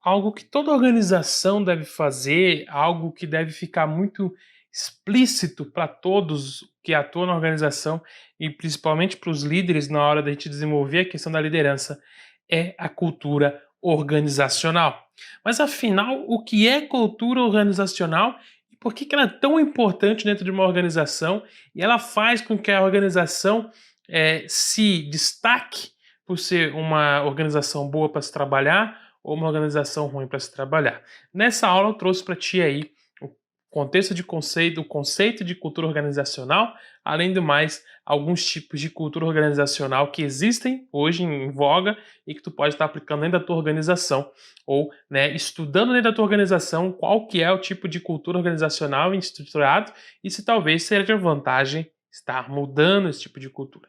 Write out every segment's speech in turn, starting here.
algo que toda organização deve fazer, algo que deve ficar muito explícito para todos que atuam na organização e principalmente para os líderes na hora da gente desenvolver a questão da liderança, é a cultura organizacional. Mas afinal, o que é cultura organizacional e por que ela é tão importante dentro de uma organização e ela faz com que a organização se destaque por ser uma organização boa para se trabalhar ou uma organização ruim para se trabalhar. Nessa aula eu trouxe para ti aí o contexto de conceito, o conceito de cultura organizacional, além do mais, alguns tipos de cultura organizacional que existem hoje em voga e que tu pode estar aplicando dentro da tua organização ou, né, estudando dentro da tua organização qual que é o tipo de cultura organizacional estruturado e se talvez seja vantagem estar mudando esse tipo de cultura.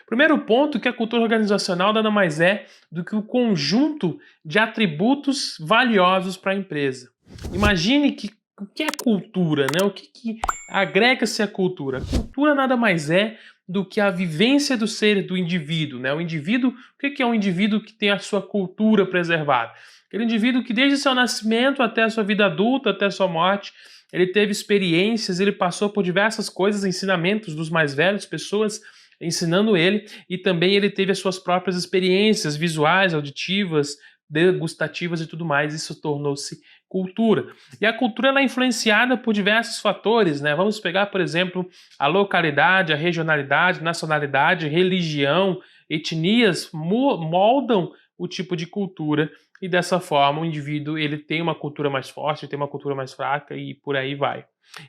Primeiro ponto que a cultura organizacional nada mais é do que o conjunto de atributos valiosos para a empresa. Imagine que o que é cultura, né? O que agrega-se à cultura? A cultura nada mais é do que a vivência do ser do indivíduo, né? O indivíduo, o que é um indivíduo que tem a sua cultura preservada? Aquele indivíduo que desde seu nascimento até a sua vida adulta, até a sua morte, ele teve experiências, ele passou por diversas coisas, ensinamentos dos mais velhos, pessoas ensinando ele, e também ele teve as suas próprias experiências visuais, auditivas, degustativas e tudo mais, isso tornou-se cultura. E a cultura ela é influenciada por diversos fatores, né? Vamos pegar, por exemplo, a localidade, a regionalidade, nacionalidade, religião, etnias moldam o tipo de cultura e dessa forma o indivíduo ele tem uma cultura mais forte, tem uma cultura mais fraca e por aí vai.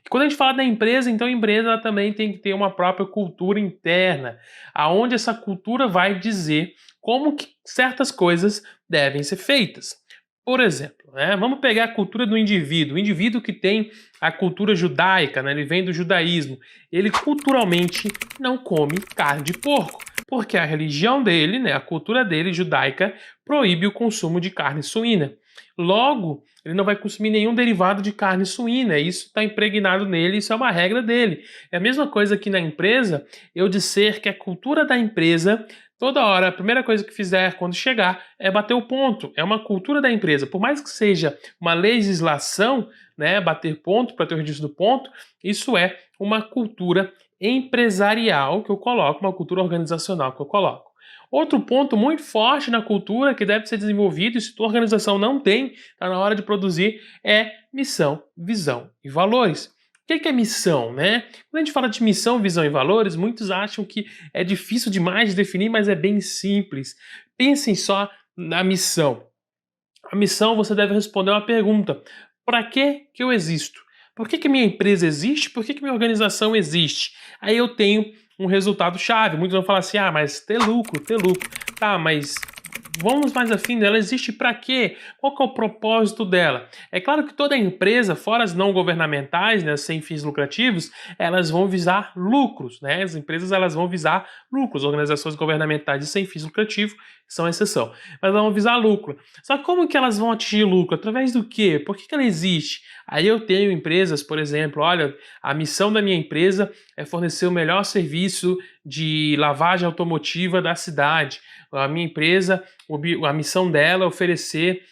E quando a gente fala da empresa, então a empresa ela também tem que ter uma própria cultura interna, aonde essa cultura vai dizer como que certas coisas devem ser feitas. Por exemplo, né, vamos pegar a cultura do indivíduo. O indivíduo que tem a cultura judaica, né, ele vem do judaísmo, ele culturalmente não come carne de porco, porque a religião dele, né, a cultura dele judaica, proíbe o consumo de carne suína. Logo, ele não vai consumir nenhum derivado de carne suína. Isso está impregnado nele, isso é uma regra dele. É a mesma coisa que na empresa, eu disser que a cultura da empresa, toda hora, a primeira coisa que fizer quando chegar é bater o ponto. É uma cultura da empresa. Por mais que seja uma legislação, né, bater ponto para ter o registro do ponto, isso é uma cultura empresarial que eu coloco, uma cultura organizacional que eu coloco. Outro ponto muito forte na cultura que deve ser desenvolvido, e se tua organização não tem, está na hora de produzir, é missão, visão e valores. O que é missão, né? Quando a gente fala de missão, visão e valores, muitos acham que é difícil demais de definir, mas é bem simples. Pensem só na missão. A missão você deve responder uma pergunta: para que eu existo? Por que minha empresa existe? Por que minha organização existe? Aí eu tenho um resultado chave. Muitos vão falar assim: ah, mas ter lucro, ter lucro. Tá, mas vamos mais a fundo, ela existe para quê? Qual que é o propósito dela? É claro que toda empresa, fora as não governamentais, né, sem fins lucrativos, elas vão visar lucros, né? As empresas elas vão visar lucros, organizações governamentais e sem fins lucrativos são exceção, mas elas vão visar lucro. Só que como que elas vão atingir lucro? Através do quê? Por que ela existe? Aí eu tenho empresas, por exemplo, olha, a missão da minha empresa é fornecer o melhor serviço de lavagem automotiva da cidade. A minha empresa, a missão dela é oferecer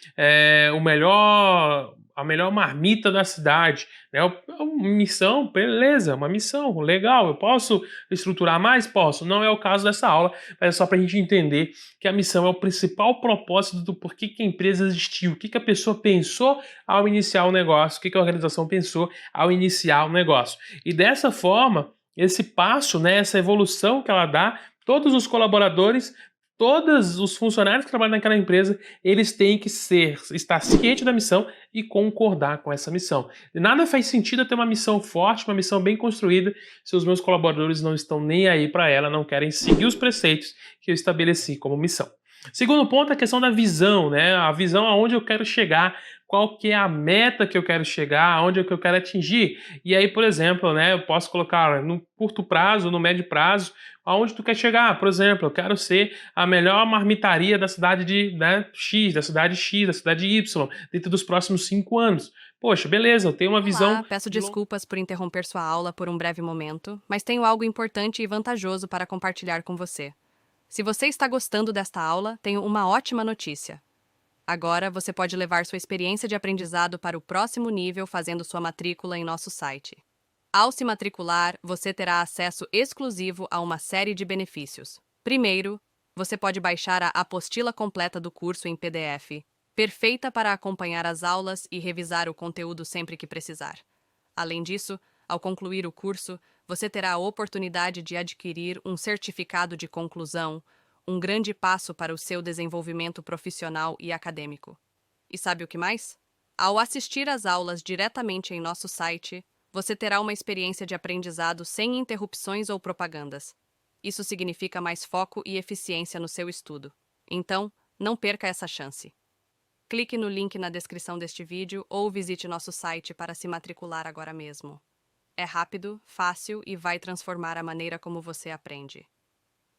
a melhor marmita da cidade. Né? Uma missão, beleza, uma missão, legal. Eu posso estruturar mais? Posso. Não é o caso dessa aula, mas é só para a gente entender que a missão é o principal propósito do porquê que a empresa existiu, o que a pessoa pensou ao iniciar o negócio, o que a organização pensou ao iniciar o negócio. E dessa forma, esse passo, né, essa evolução que ela dá, todos os colaboradores, todos os funcionários que trabalham naquela empresa, eles têm que estar cientes da missão e concordar com essa missão. De nada faz sentido ter uma missão forte, uma missão bem construída, se os meus colaboradores não estão nem aí para ela, não querem seguir os preceitos que eu estabeleci como missão. Segundo ponto, a questão da visão, né? A visão aonde eu quero chegar, qual que é a meta que eu quero chegar, aonde é que eu quero atingir. E aí, por exemplo, né, eu posso colocar no curto prazo, no médio prazo, aonde tu quer chegar. Por exemplo, eu quero ser a melhor marmitaria da cidade de, né, X, da cidade X, da cidade Y, dentro dos próximos 5 anos. Poxa, beleza, eu tenho uma visão. Olá, peço desculpas por interromper sua aula por um breve momento, mas tenho algo importante e vantajoso para compartilhar com você. Se você está gostando desta aula, tenho uma ótima notícia. Agora, você pode levar sua experiência de aprendizado para o próximo nível fazendo sua matrícula em nosso site. Ao se matricular, você terá acesso exclusivo a uma série de benefícios. Primeiro, você pode baixar a apostila completa do curso em PDF, perfeita para acompanhar as aulas e revisar o conteúdo sempre que precisar. Além disso, ao concluir o curso, você terá a oportunidade de adquirir um certificado de conclusão, um grande passo para o seu desenvolvimento profissional e acadêmico. E sabe o que mais? Ao assistir às aulas diretamente em nosso site, você terá uma experiência de aprendizado sem interrupções ou propagandas. Isso significa mais foco e eficiência no seu estudo. Então, não perca essa chance. Clique no link na descrição deste vídeo ou visite nosso site para se matricular agora mesmo. É rápido, fácil e vai transformar a maneira como você aprende.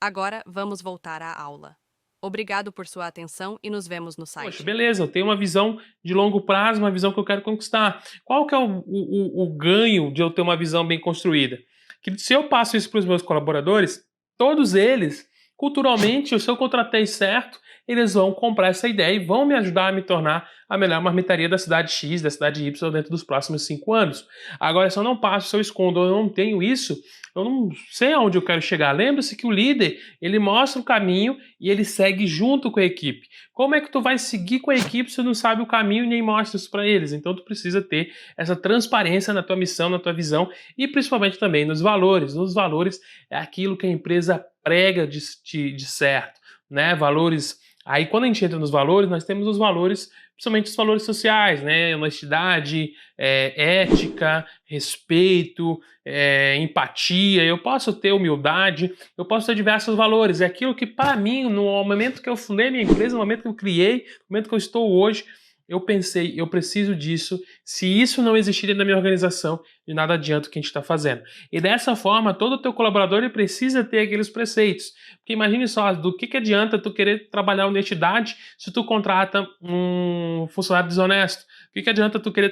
Agora, vamos voltar à aula. Obrigado por sua atenção e nos vemos no Poxa, site. beleza, eu tenho uma visão de longo prazo, uma visão que eu quero conquistar. Qual que é o ganho de eu ter uma visão bem construída? Que se eu passo isso para os meus colaboradores, todos eles, culturalmente, se eu contratei certo, eles vão comprar essa ideia e vão me ajudar a me tornar a melhor marmitaria da cidade X, da cidade Y dentro dos próximos 5 anos. Agora, se eu não passo, se eu escondo, eu não tenho isso, eu não sei aonde eu quero chegar. Lembre-se que o líder, ele mostra o caminho e ele segue junto com a equipe. Como é que tu vai seguir com a equipe se tu não sabe o caminho e nem mostra isso para eles? Então tu precisa ter essa transparência na tua missão, na tua visão e principalmente também nos valores. Nos valores é aquilo que a empresa prega de certo, né? Valores. Aí quando a gente entra nos valores, nós temos os valores, principalmente os valores sociais, né? Honestidade, ética, respeito, empatia. Eu posso ter humildade, eu posso ter diversos valores. É aquilo que para mim, no momento que eu fundei minha empresa, no momento que eu criei, no momento que eu estou hoje, eu pensei, eu preciso disso. Se isso não existir dentro da minha organização, de nada adianta o que a gente está fazendo. E dessa forma, todo o teu colaborador ele precisa ter aqueles preceitos. Porque imagine só, do que adianta tu querer trabalhar honestidade se tu contrata um funcionário desonesto? O que adianta tu querer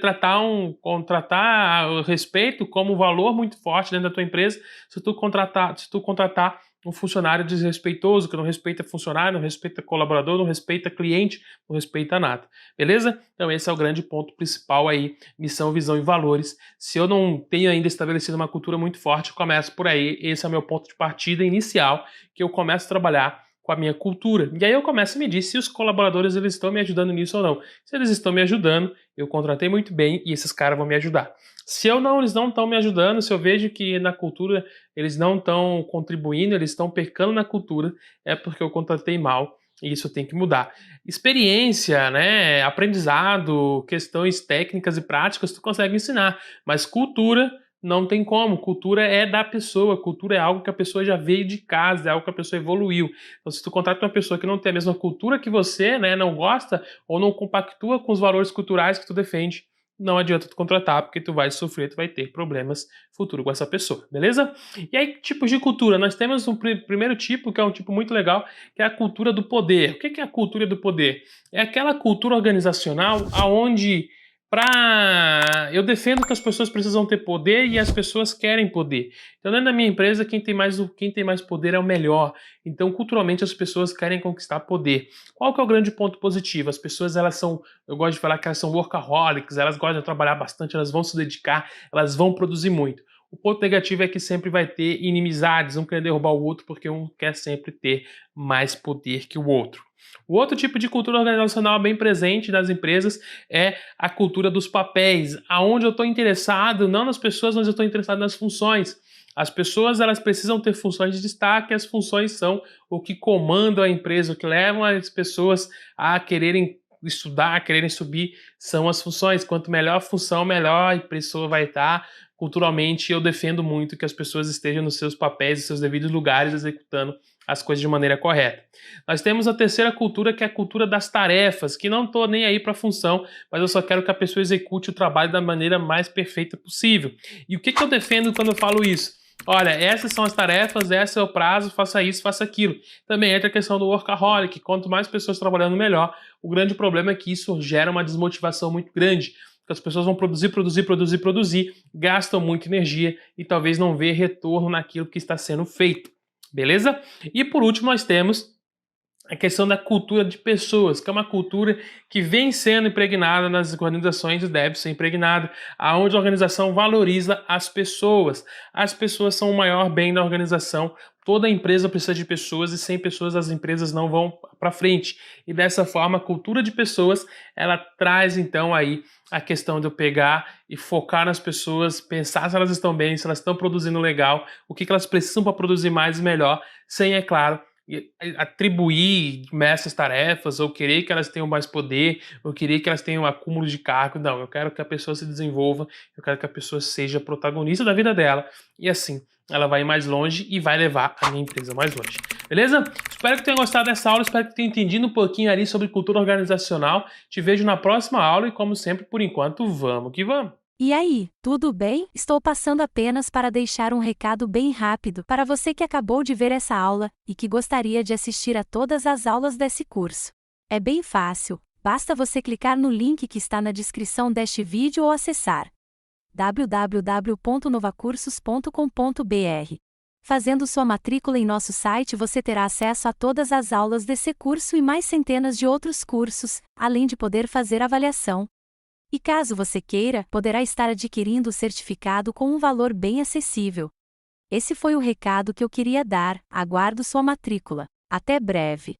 contratar o respeito como um valor muito forte dentro da tua empresa se tu contratar um funcionário desrespeitoso, que não respeita funcionário, não respeita colaborador, não respeita cliente, não respeita nada. Beleza? Então esse é o grande ponto principal aí, missão, visão e valores. Se eu não tenho ainda estabelecido uma cultura muito forte, eu começo por aí. Esse é o meu ponto de partida inicial, que eu começo a trabalhar com a minha cultura. E aí eu começo a medir se os colaboradores eles estão me ajudando nisso ou não. Se eles estão me ajudando, eu contratei muito bem e esses caras vão me ajudar. Se eles não estão me ajudando, se eu vejo que na cultura eles não estão contribuindo, eles estão pecando na cultura, é porque eu contratei mal e isso tem que mudar. Experiência, né, aprendizado, questões técnicas e práticas tu consegue ensinar, mas cultura não tem como. Cultura é da pessoa, cultura é algo que a pessoa já veio de casa, é algo que a pessoa evoluiu. Então se tu contrata uma pessoa que não tem a mesma cultura que você, né, não gosta ou não compactua com os valores culturais que tu defende, não adianta tu contratar, porque tu vai sofrer, tu vai ter problemas futuro com essa pessoa, beleza? E aí, tipos de cultura. Nós temos um primeiro tipo, que é um tipo muito legal, que é a cultura do poder. O que é a cultura do poder? É aquela cultura organizacional aonde eu defendo que as pessoas precisam ter poder e as pessoas querem poder. Então, dentro da minha empresa, quem tem mais poder é o melhor. Então, culturalmente, as pessoas querem conquistar poder. Qual que é o grande ponto positivo? As pessoas, eu gosto de falar que elas são workaholics, elas gostam de trabalhar bastante, elas vão se dedicar, elas vão produzir muito. O ponto negativo é que sempre vai ter inimizades, um quer derrubar o outro porque um quer sempre ter mais poder que o outro. O outro tipo de cultura organizacional bem presente nas empresas é a cultura dos papéis, aonde eu estou interessado não nas pessoas, mas eu estou interessado nas funções. As pessoas elas precisam ter funções de destaque, as funções são o que comandam a empresa, o que levam as pessoas a quererem estudar, a quererem subir, são as funções. Quanto melhor a função, melhor a pessoa vai estar. Culturalmente, eu defendo muito que as pessoas estejam nos seus papéis, nos seus devidos lugares, executando as coisas de maneira correta. Nós temos a terceira cultura, que é a cultura das tarefas, que não estou nem aí para a função, mas eu só quero que a pessoa execute o trabalho da maneira mais perfeita possível. E o que eu defendo quando eu falo isso? Olha, essas são as tarefas, esse é o prazo, faça isso, faça aquilo. Também entra a questão do workaholic, quanto mais pessoas trabalhando, melhor. O grande problema é que isso gera uma desmotivação muito grande. As pessoas vão produzir, gastam muita energia e talvez não vê retorno naquilo que está sendo feito, beleza? E por último nós temos a questão da cultura de pessoas, que é uma cultura que vem sendo impregnada nas organizações e deve ser impregnada, aonde a organização valoriza as pessoas. As pessoas são o maior bem da organização. Toda empresa precisa de pessoas e sem pessoas as empresas não vão para frente. E dessa forma, a cultura de pessoas, ela traz então aí a questão de eu pegar e focar nas pessoas, pensar se elas estão bem, se elas estão produzindo legal, o que elas precisam para produzir mais e melhor, sem, é claro, atribuir essas tarefas ou querer que elas tenham mais poder ou querer que elas tenham um acúmulo de cargo. Não, eu quero que a pessoa se desenvolva, eu quero que a pessoa seja protagonista da vida dela e assim ela vai mais longe e vai levar a minha empresa mais longe. Beleza? Espero que tenha gostado dessa aula, espero que tenha entendido um pouquinho ali sobre cultura organizacional. Te vejo na próxima aula e, como sempre, por enquanto, vamos que vamos! E aí, tudo bem? Estou passando apenas para deixar um recado bem rápido para você que acabou de ver essa aula e que gostaria de assistir a todas as aulas desse curso. É bem fácil, basta você clicar no link que está na descrição deste vídeo ou acessar www.novacursos.com.br. Fazendo sua matrícula em nosso site, você terá acesso a todas as aulas desse curso e mais centenas de outros cursos, além de poder fazer avaliação. E caso você queira, poderá estar adquirindo o certificado com um valor bem acessível. Esse foi o recado que eu queria dar, aguardo sua matrícula. Até breve!